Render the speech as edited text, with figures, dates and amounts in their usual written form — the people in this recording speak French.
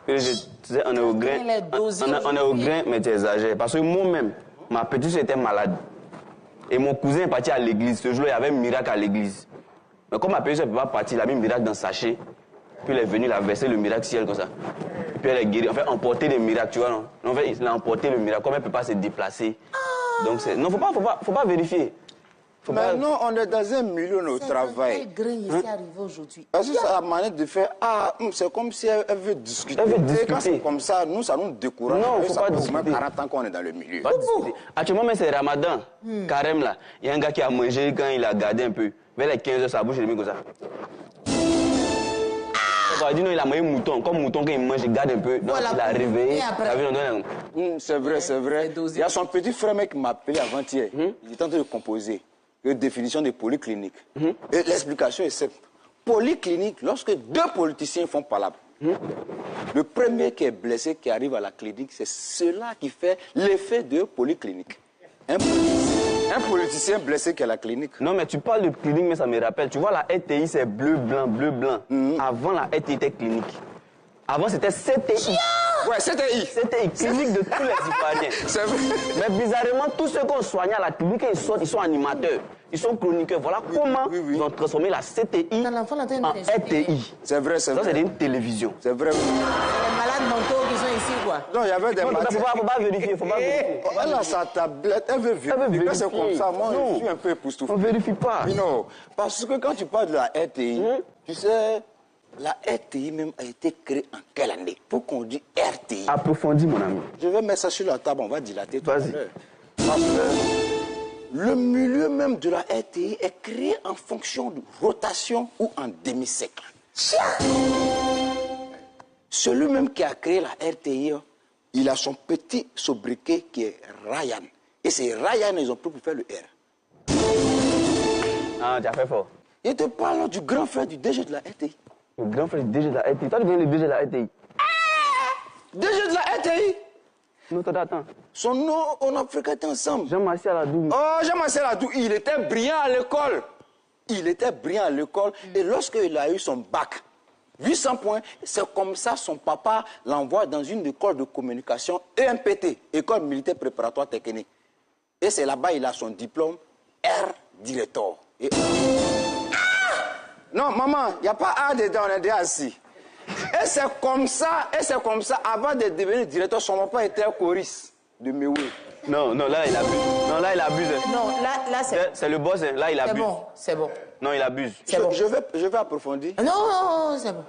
On est au grain. On est au grain, mais tu exagères. Parce que moi-même, ma petite soeur était malade. Et mon cousin est parti à l'église. Ce jour-là, il y avait un miracle à l'église. Mais comme ma petite soeur ne peut pas partir, il a mis le miracle dans le sachet. Puis elle est venue, il a versé le miracle ciel comme ça. Puis elle est guérie. En fait, emporter des miracles, tu vois, non? En fait, il a emporté le miracle. Comme elle ne peut pas se déplacer. Donc, c'est... Non, faut pas vérifier. Mais non, on est dans un milieu au travail. Quel grain ici arrivé aujourd'hui? Parce que c'est la manière de faire. Ah, c'est comme si elle veut discuter. Elle veut discuter. Quand c'est comme ça, ça nous décourage. Non, il ne faut pas discuter. discuter. 40 ans qu'on est dans le milieu. Actuellement, c'est Ramadan. Carême, là. Il y a un gars qui a mangé quand il a gardé un peu. Vers les 15 heures, sa bouche est mis comme ça. Il dit non, il a mangé mouton. Comme mouton, quand il mange, il garde un peu. Donc, il a réveillé. C'est vrai, c'est vrai. Il y a son petit frère mec qui m'a appelé avant-hier. Il est en train de composer une définition de polyclinique. Et l'explication est simple. Polyclinique, lorsque deux politiciens font palabre, le premier qui est blessé, qui arrive à la clinique, c'est cela qui fait l'effet de polyclinique. Un politicien blessé qui est à la clinique. Non, mais tu parles de clinique, mais ça me rappelle. Tu vois, la RTI, c'est bleu, blanc, bleu, blanc. Avant, la RTI était clinique. Avant, c'était CTI. Ouais, CTI. CTI, clinique de tous les Ivoiriens. C'est vrai. Mais bizarrement, tous ceux qu'on soignait à la clinique, ils sortent, ils sont animateurs. Ils sont chroniqueurs. Voilà comment ils ont transformé la CTI en RTI. C'est vrai, c'est vrai. Ça, c'est une télévision. C'est vrai. Les malades mentaux qui sont ici, quoi. Non, il y avait des malades. Faut pas vérifier, faut pas vérifier. Elle a sa tablette, elle veut vérifier. C'est comme ça, moi, je suis un peu époustouflé. On vérifie pas. Non, parce que quand tu parles de la RTI, tu sais, la RTI même a été créée en quelle année? Pour qu'on dise RTI. Approfondis, mon ami. Je vais mettre ça sur la table, on va dilater tout à Vas-y. l'heure. Parce que le milieu même de la RTI est créé en fonction de rotation ou en demi-cercle. Celui même qui a créé la RTI, il a son petit sobriquet qui est Ryan. Et c'est Ryan, ils ont pris pour faire le R. Ah, tu as fait fort. Il te parle du grand frère du DG de la RTI. Le grand frère du DG de la RTI. Toi, tu connais le DG de la RTI. DG de la RTI? Non, attends. Son nom, on a fréquenté ensemble. Jean-Martial Adou. Oh, Jean-Martial Adou, il était brillant à l'école. Il était brillant à l'école. Et lorsqu'il a eu son bac, 800 points, c'est comme ça son papa l'envoie dans une école de communication EMPT, École militaire préparatoire technique. Et c'est là-bas il a son diplôme R directeur. Et... Non, maman, il n'y a pas A dedans, on est déjà assis. Et c'est comme ça, avant de devenir directeur, son papa était choriste de Méoué. Non, là, il abuse. Non, là, il abuse. Non, là, c'est... C'est le boss, hein. Là, il abuse. C'est bon. Non, il abuse. Je vais approfondir. Non, c'est bon.